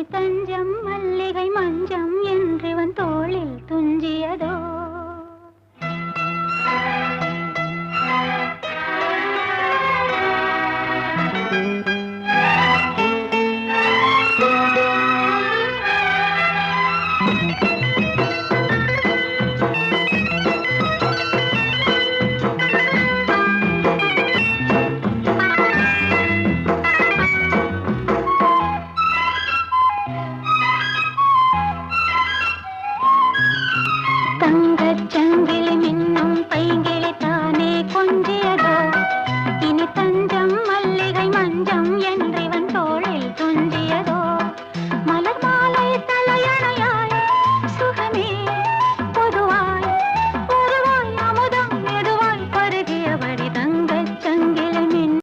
இனி தஞ்சம் மல்லிகை மஞ்சம் என்றிவன் தோளில் துஞ்சியதோ. தங்கச்சங்கிலி மின்னும் பைங்கிளி தானே கொஞ்சியதோ. இனி தஞ்சம் மல்லிகை மஞ்சம்